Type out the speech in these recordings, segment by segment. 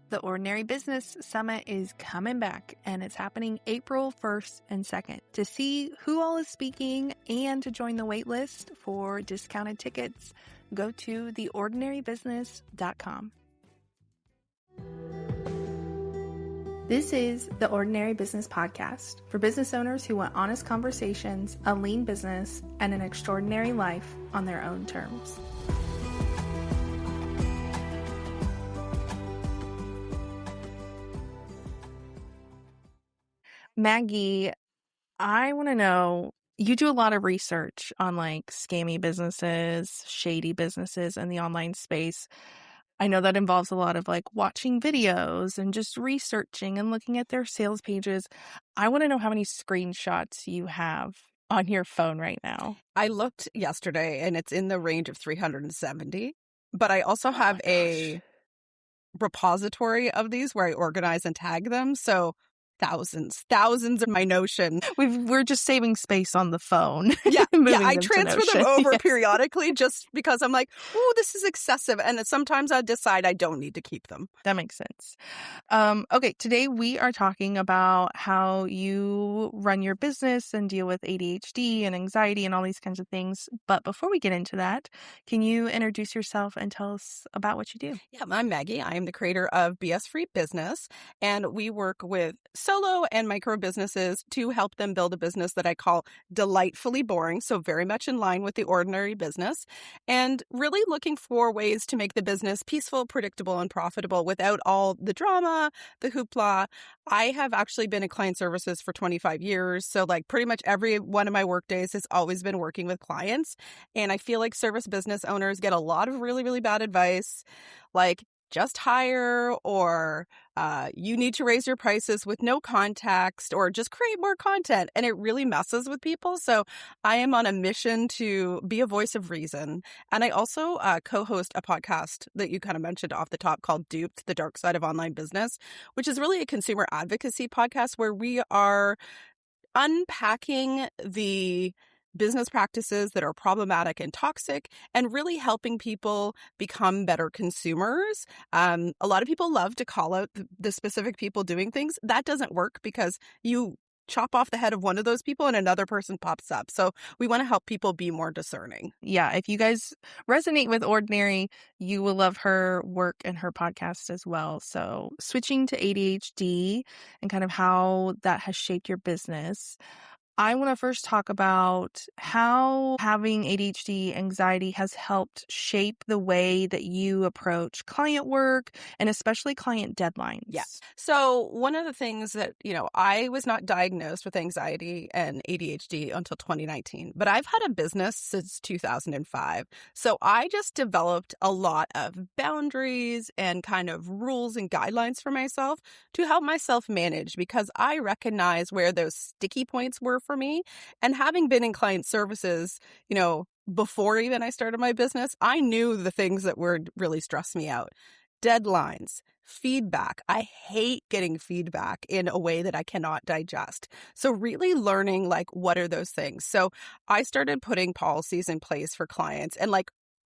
The Ordinary Business Summit is coming back, and it's happening April 1st and 2nd. To see who all is speaking and to join the wait list for discounted tickets, go to theordinarybusiness.com. This is the Ordinary Business Podcast for business owners who want honest conversations, a lean business, and an extraordinary life on their own terms. Maggie, I want to know, you do a lot of research on like scammy businesses, shady businesses in the online space. I know that involves a lot of like watching videos and just researching and looking at their sales pages. I want to know how many screenshots you have on your phone right now. I looked yesterday and it's in the range of 370, but I also have a repository of these where I organize and tag them. So thousands in my Notion. We're just saving space on the phone. Yeah, I them transfer them over periodically just because I'm like, oh, this is excessive. And sometimes I decide I don't need to keep them. That makes sense. Okay, today we are talking about how you run your business and deal with ADHD and anxiety and all these kinds of things. But before we get into that, can you introduce yourself and tell us about what you do? Yeah, I'm Maggie. I am the creator of BS Free Business, and we work with solo and micro businesses to help them build a business that I call delightfully boring, so very much in line with the ordinary business, and really looking for ways to make the business peaceful, predictable, and profitable without all the drama, the hoopla. I have actually been in client services for 25 years, so like pretty much every one of my work days has always been working with clients, and I feel like service business owners get a lot of really, really bad advice, like just hire, or you need to raise your prices with no context, or just create more content. And it really messes with people. So I am on a mission to be a voice of reason. And I also co-host a podcast that you kind of mentioned off the top called Duped, The Dark Side of Online Business, which is really a consumer advocacy podcast where we are unpacking the business practices that are problematic and toxic and really helping people become better consumers. A lot of people love to call out the specific people doing things. That doesn't work because you chop off the head of one of those people and another person pops up. So we want to help people be more discerning. Yeah, if you guys resonate with Ordinary, you will love her work and her podcast as well. So switching to ADHD and kind of how that has shaped your business, I want to first talk about how having ADHD anxiety has helped shape the way that you approach client work and especially client deadlines. Yeah. So one of the things that, I was not diagnosed with anxiety and ADHD until 2019, but I've had a business since 2005. So I just developed a lot of boundaries and kind of rules and guidelines for myself to help myself manage, because I recognize where those sticky points were for me. And having been in client services, before even I started my business, I knew the things that would really stress me out. Deadlines, feedback. I hate getting feedback in a way that I cannot digest. So really learning what are those things? So I started putting policies in place for clients and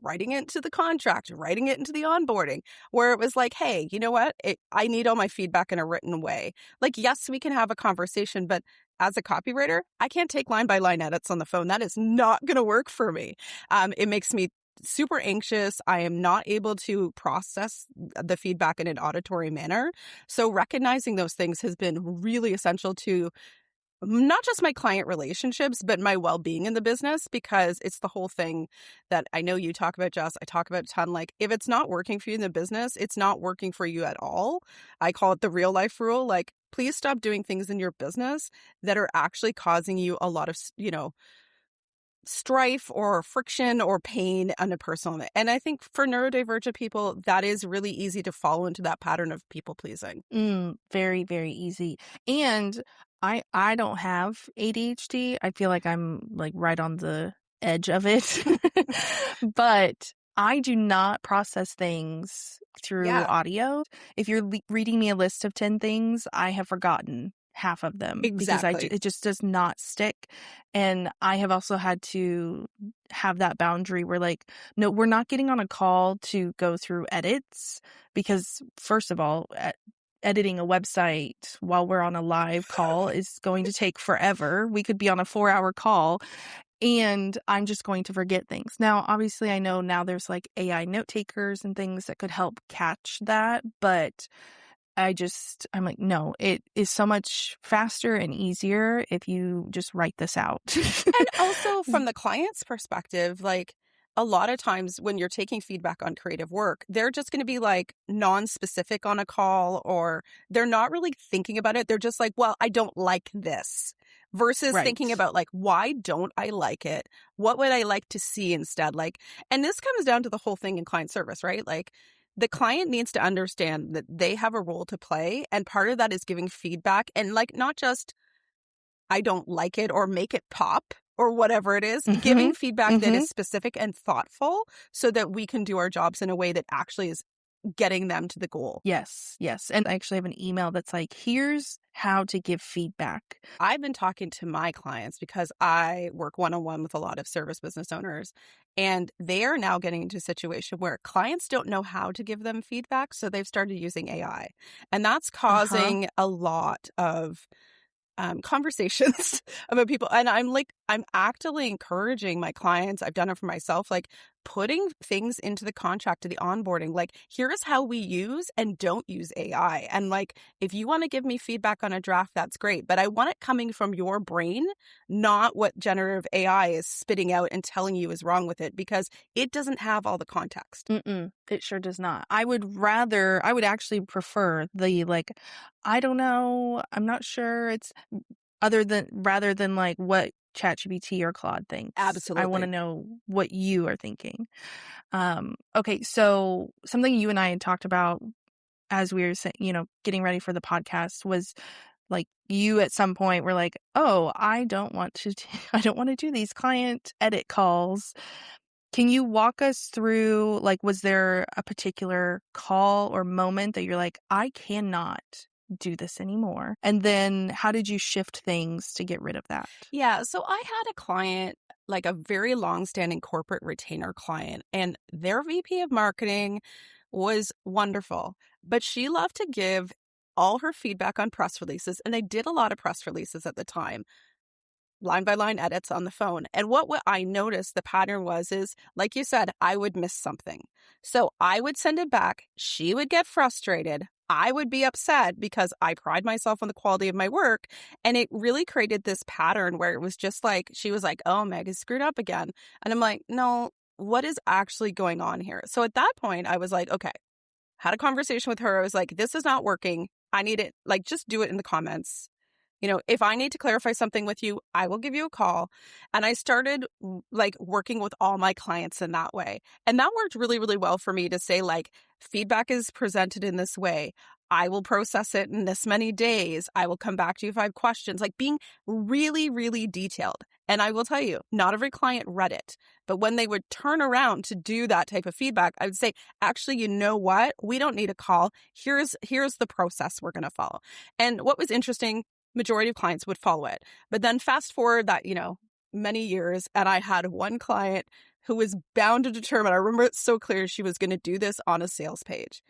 writing it into the contract, writing it into the onboarding, where it was like, hey, you know what? I need all my feedback in a written way. Yes, we can have a conversation, but as a copywriter, I can't take line by line edits on the phone. That is not going to work for me. It makes me super anxious. I am not able to process the feedback in an auditory manner. So recognizing those things has been really essential to not just my client relationships, but my well-being in the business, because it's the whole thing that I know you talk about, Jess. I talk about a ton. If it's not working for you in the business, it's not working for you at all. I call it the real life rule. Please stop doing things in your business that are actually causing you a lot of, strife or friction or pain on a personal. And I think for neurodivergent people, that is really easy to fall into that pattern of people pleasing. Very, very easy. And I don't have ADHD. I feel like I'm right on the edge of it. But I do not process things through audio. If you're reading me a list of 10 things, I have forgotten half of them because Exactly. it just does not stick. And I have also had to have that boundary where like, no, we're not getting on a call to go through edits because first of all, editing a website while we're on a live call is going to take forever. We could be on a 4-hour call and I'm just going to forget things. Now, obviously, I know now there's like AI note takers and things that could help catch that, but I'm like, no, it is so much faster and easier if you just write this out. And also from the client's perspective, like a lot of times when you're taking feedback on creative work, they're just going to be like non-specific on a call or they're not really thinking about it. They're just like, well, I don't like this versus thinking Right. about like, why don't I like it? What would I like to see instead? Like, and this comes down to the whole thing in client service, right? Like the client needs to understand that they have a role to play. And part of that is giving feedback and like not just I don't like it or make it pop or whatever it is, Mhm. giving feedback that Mhm. is specific and thoughtful so that we can do our jobs in a way that actually is getting them to the goal. Yes, yes. And I actually have an email that's like, here's how to give feedback. I've been talking to my clients because I work one-on-one with a lot of service business owners, and they are now getting into a situation where clients don't know how to give them feedback, so they've started using AI. And that's Uh-huh. causing a lot of conversations about people. And I'm actively encouraging my clients. I've done it for myself, like putting things into the contract to the onboarding. Like, here's how we use and don't use AI. And like, if you want to give me feedback on a draft, that's great. But I want it coming from your brain, not what generative AI is spitting out and telling you is wrong with it, because it doesn't have all the context. Mm-mm, it sure does not. I would actually prefer the like, I don't know, I'm not sure. It's rather than like what ChatGPT or Claude thinks. I want to Absolutely. know what you are thinking. Okay, so something you and I had talked about as we were saying, getting ready for the podcast was like you at some point were like, "Oh, I don't want to I don't want to do these client edit calls." Can you walk us through, like, was there a particular call or moment that you're like, I cannot do this anymore? And then how did you shift things to get rid of that? Yeah. So I had a client, like a very long-standing corporate retainer client, and their VP of marketing was wonderful, but she loved to give all her feedback on press releases. And they did a lot of press releases at the time, line by line edits on the phone. And what I noticed the pattern is like you said, I would miss something. So I would send it back. She would get frustrated. I would be upset because I pride myself on the quality of my work. And it really created this pattern where it was just like, she was like, oh, Meg is screwed up again. And I'm like, no, what is actually going on here? So at that point, I was like, okay, had a conversation with her. I was like, this is not working. I need it. Like, just do it in the comments. If I need to clarify something with you, I will give you a call. And I started like working with all my clients in that way. And that worked really, really well for me to say, like, feedback is presented in this way. I will process it in this many days. I will come back to you if I have questions, like being really, really detailed. And I will tell you, not every client read it. But when they would turn around to do that type of feedback, I would say, actually, you know what? We don't need a call. Here's the process we're going to follow. And what was interesting, majority of clients would follow it. But then fast forward that, many years, and I had one client who was bound to determine, I remember it so clear, she was going to do this on a sales page.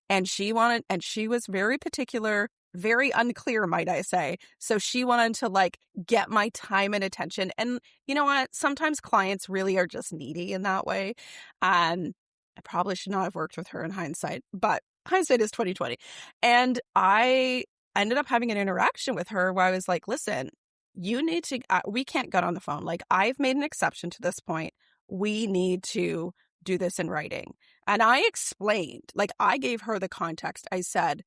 And she was very particular, very unclear, might I say. So she wanted to like get my time and attention. And you know what? Sometimes clients really are just needy in that way. And I probably should not have worked with her in hindsight, but hindsight is 2020. And I ended up having an interaction with her where I was like, listen, you need to, we can't get on the phone. Like, I've made an exception to this point. We need to do this in writing. And I explained, like, I gave her the context. I said,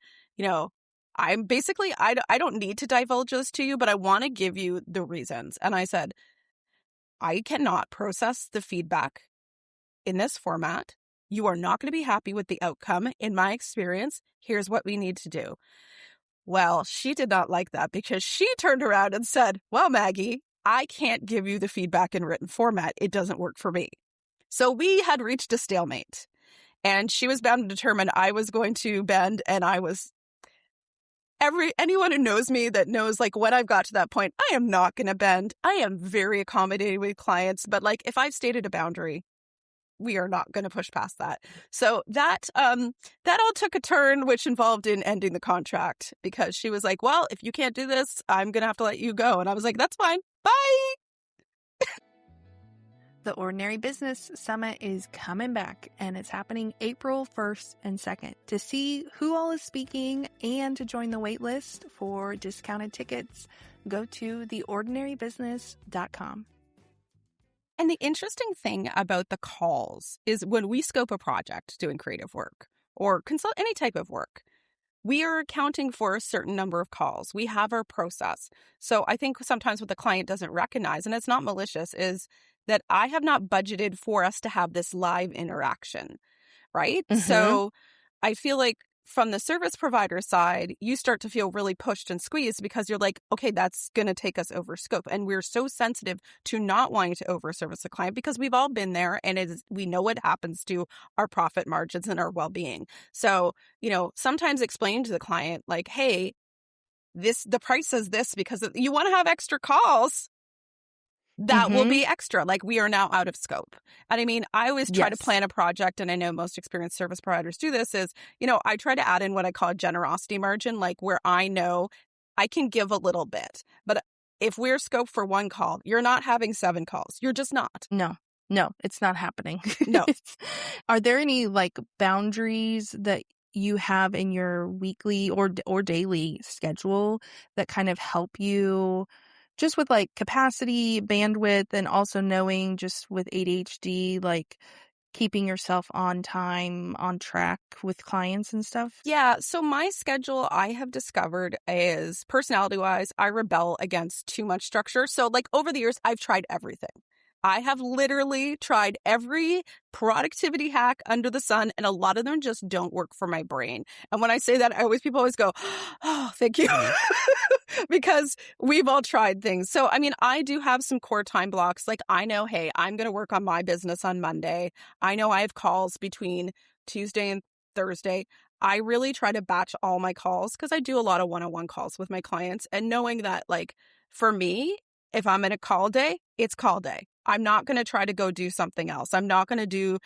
I'm basically, I don't need to divulge this to you, but I want to give you the reasons. And I said, I cannot process the feedback in this format. You are not going to be happy with the outcome. In my experience, here's what we need to do. Well, she did not like that because she turned around and said, well, Maggie, I can't give you the feedback in written format. It doesn't work for me. So we had reached a stalemate, and she was bound to determine I was going to bend, and I was anyone who knows me that knows like when I've got to that point, I am not going to bend. I am very accommodating with clients, but like if I've stated a boundary, we are not going to push past that. So that all took a turn, which involved in ending the contract because she was like, well, if you can't do this, I'm going to have to let you go. And I was like, that's fine. Bye. The Ordinary Business Summit is coming back, and it's happening April 1st and 2nd. To see who all is speaking and to join the wait list for discounted tickets, go to theordinarybusiness.com. And the interesting thing about the calls is when we scope a project doing creative work or consult any type of work, we are accounting for a certain number of calls. We have our process. So I think sometimes what the client doesn't recognize, and it's not malicious, is that I have not budgeted for us to have this live interaction, right? Mm-hmm. So I feel like from the service provider side, you start to feel really pushed and squeezed because you're like, okay, that's going to take us over scope. And we're so sensitive to not wanting to over service the client because we've all been there and we know what happens to our profit margins and our well-being. So, sometimes explain to the client like, hey, the price is this because you want to have extra calls. That will be extra. Like we are now out of scope. And I mean, I always try to plan a project, and I know most experienced service providers do this, is, I try to add in what I call a generosity margin, like where I know I can give a little bit. But if we're scoped for one call, you're not having 7 calls. You're just not. No, it's not happening. No. Are there any like boundaries that you have in your weekly or daily schedule that kind of help you just with like capacity, bandwidth, and also knowing just with ADHD, like keeping yourself on time, on track with clients and stuff? Yeah. So my schedule, I have discovered, is personality-wise, I rebel against too much structure. So like over the years, I've tried everything. I have literally tried every productivity hack under the sun, and a lot of them just don't work for my brain. And when I say that, people always go, oh, thank you. Because we've all tried things. So, I mean, I do have some core time blocks. Like I know, hey, I'm going to work on my business on Monday. I know I have calls between Tuesday and Thursday. I really try to batch all my calls because I do a lot of one-on-one calls with my clients, and knowing that like for me, if I'm in a call day, it's call day. I'm not going to try to go do something else. I'm not going to do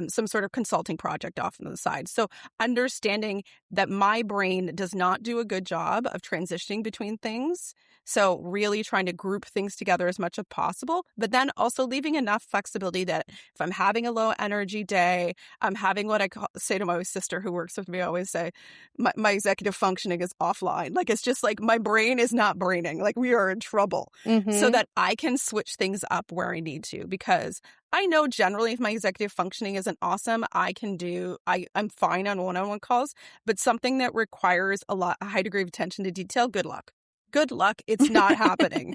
some sort of consulting project off on the side. So understanding that my brain does not do a good job of transitioning between things. So really trying to group things together as much as possible, but then also leaving enough flexibility that if I'm having a low energy day, I'm having what say to my sister who works with me, I always say, my executive functioning is offline. Like, it's just like my brain is not braining. Like we are in trouble. So that I can switch things up where I need to, because I know generally if my executive functioning isn't awesome, I'm fine on one-on-one calls, but something that requires a high degree of attention to detail, good luck. Good luck. It's not happening.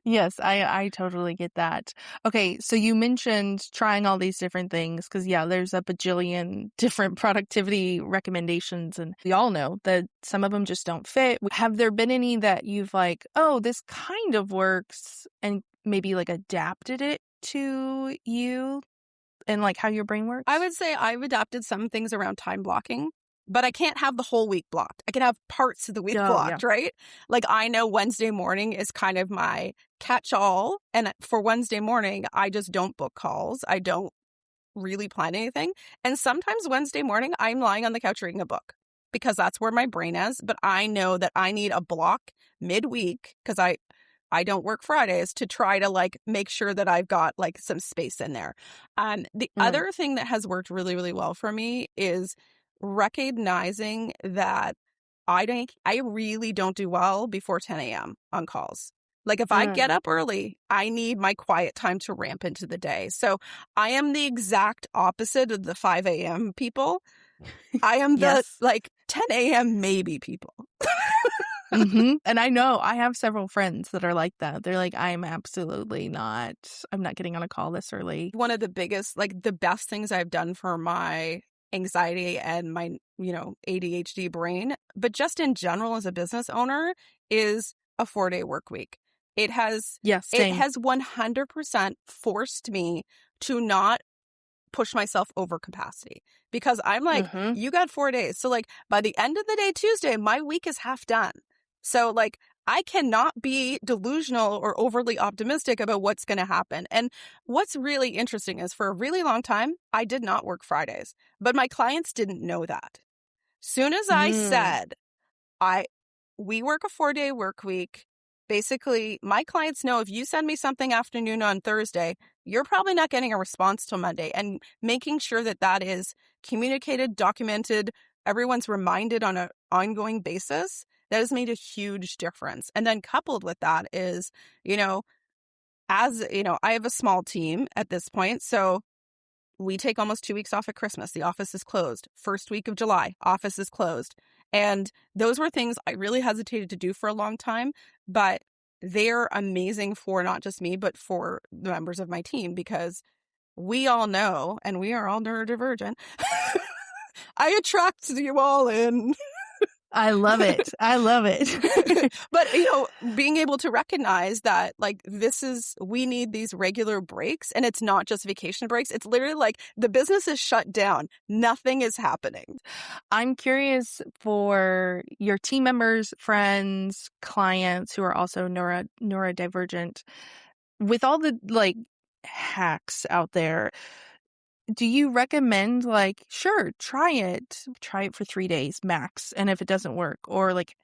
Yes, I totally get that. Okay, so you mentioned trying all these different things because, yeah, there's a bajillion different productivity recommendations, and we all know that some of them just don't fit. Have there been any that you've like, oh, this kind of works, and maybe like adapted it to you and like how your brain works? I would say I've adapted some things around time blocking. But I can't have the whole week blocked. I can have parts of the week blocked, right? Like I know Wednesday morning is kind of my catch-all. And for Wednesday morning, I just don't book calls. I don't really plan anything. And sometimes Wednesday morning, I'm lying on the couch reading a book because that's where my brain is. But I know that I need a block midweek because I don't work Fridays to try to like make sure that I've got like some space in there. The other thing that has worked really, really well for me is recognizing that I really don't do well before 10 a.m. on calls. Like if I get up early, I need my quiet time to ramp into the day. So I am the exact opposite of the 5 a.m. people. I am the like 10 a.m. maybe people. And I know I have several friends that are like that. They're like, I'm not getting on a call this early. One of the biggest, like the best things I've done for my anxiety and my, ADHD brain, but just in general as a business owner, is a 4-day work week. It has 100% forced me to not push myself over capacity because I'm like, Mm-hmm. you got 4 days. So like by the end of the day, Tuesday, my week is half done. So like I cannot be delusional or overly optimistic about what's going to happen. And what's really interesting is for a really long time, I did not work Fridays, but my clients didn't know that. Soon as I Mm. said, we work a 4-day work week. Basically, my clients know if you send me something afternoon on Thursday, you're probably not getting a response till Monday. And making sure that that is communicated, documented, everyone's reminded on an ongoing basis, that has made a huge difference. And then coupled with that is, you know, I have a small team at this point. So we take almost 2 weeks off at Christmas. The office is closed. First week of July, office is closed. And those were things I really hesitated to do for a long time, but they're amazing for not just me, but for the members of my team because we all know, and we are all neurodivergent. I attract you all in. I love it. I love it. But, being able to recognize that, like, we need these regular breaks, and it's not just vacation breaks. It's literally like the business is shut down. Nothing is happening. I'm curious for your team members, friends, clients who are also neurodivergent, with all the like hacks out there, do you recommend like, sure, try it for 3 days max, and if it doesn't work, or like,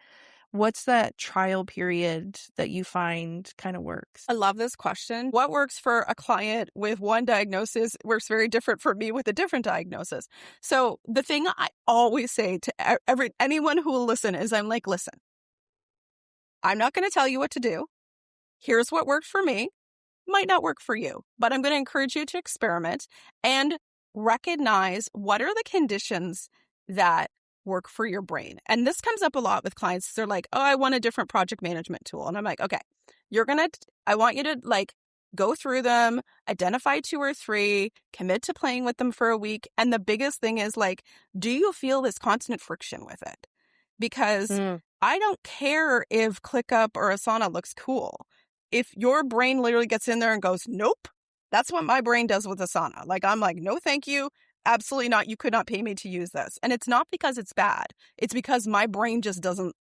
what's that trial period that you find kind of works? I love this question. What works for a client with one diagnosis works very different for me with a different diagnosis. So the thing I always say to anyone who will listen is I'm like, listen, I'm not going to tell you what to do. Here's what worked for me. Might not work for you, but I'm going to encourage you to experiment and recognize what are the conditions that work for your brain. And this comes up a lot with clients. They're like, oh, I want a different project management tool. And I'm like, okay, I want you to like go through them, identify 2 or 3, commit to playing with them for a week. And the biggest thing is like, do you feel this constant friction with it? Because Mm. I don't care if ClickUp or Asana looks cool. If your brain literally gets in there and goes, nope, that's what my brain does with Asana. Like, I'm like, no, thank you. Absolutely not. You could not pay me to use this. And it's not because it's bad. It's because my brain just doesn't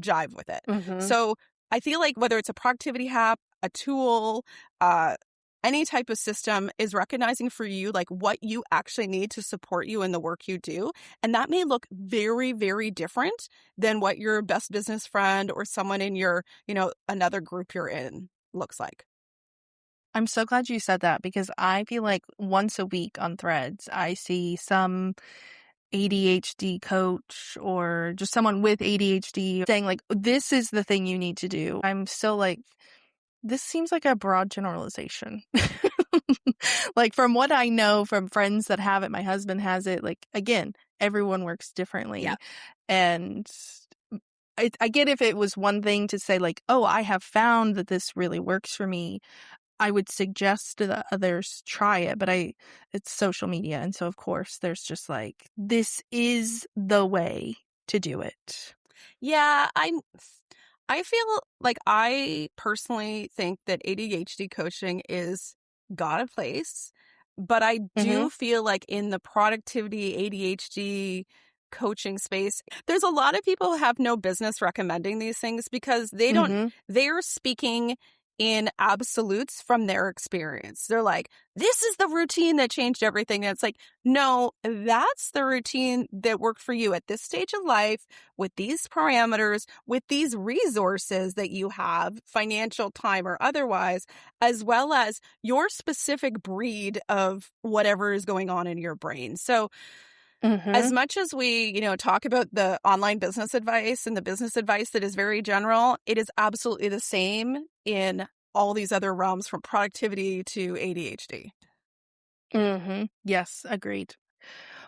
jive with it. Mm-hmm. So I feel like whether it's a productivity app, a tool, any type of system is recognizing for you like what you actually need to support you in the work you do. And that may look very, very different than what your best business friend or someone in your, another group you're in looks like. I'm so glad you said that because I feel like once a week on Threads, I see some ADHD coach or just someone with ADHD saying like, this is the thing you need to do. I'm still like, this seems like a broad generalization. Like from what I know from friends that have it, my husband has it, like, again, everyone works differently. Yeah. And I get if it was one thing to say like, oh, I have found that this really works for me, I would suggest to the others try it, but it's social media. And so of course there's just like, this is the way to do it. Yeah, I feel like I personally think that ADHD coaching is got a place, but I do feel like in the productivity ADHD coaching space, there's a lot of people who have no business recommending these things because they're speaking in absolutes from their experience. They're like, this is the routine that changed everything. And it's like, no, that's the routine that worked for you at this stage of life with these parameters, with these resources that you have, financial, time, or otherwise, as well as your specific breed of whatever is going on in your brain. So as much as we, talk about the online business advice and the business advice that is very general, it is absolutely the same in all these other realms from productivity to ADHD. Yes, agreed.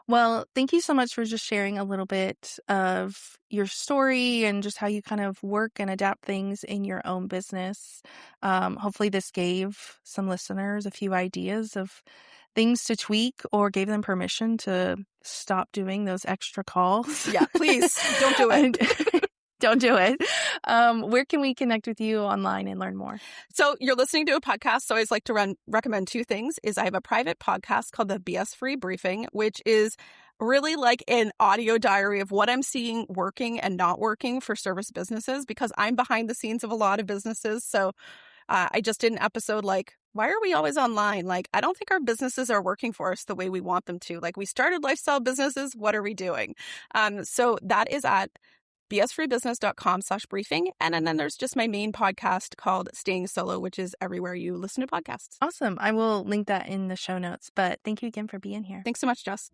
Well, thank you so much for just sharing a little bit of your story and just how you kind of work and adapt things in your own business. Hopefully this gave some listeners a few ideas of things to tweak or gave them permission to stop doing those extra calls. Yeah, please don't do it. Don't do it. Where can we connect with you online and learn more? So you're listening to a podcast. So I always like to recommend two things. Is I have a private podcast called the BS Free Briefing, which is really like an audio diary of what I'm seeing working and not working for service businesses, because I'm behind the scenes of a lot of businesses. So I just did an episode like, why are we always online? Like, I don't think our businesses are working for us the way we want them to. Like, we started lifestyle businesses. What are we doing? So that is at bsfreebusiness.com/briefing. And then there's just my main podcast called Staying Solo, which is everywhere you listen to podcasts. Awesome. I will link that in the show notes. But thank you again for being here. Thanks so much, Jess.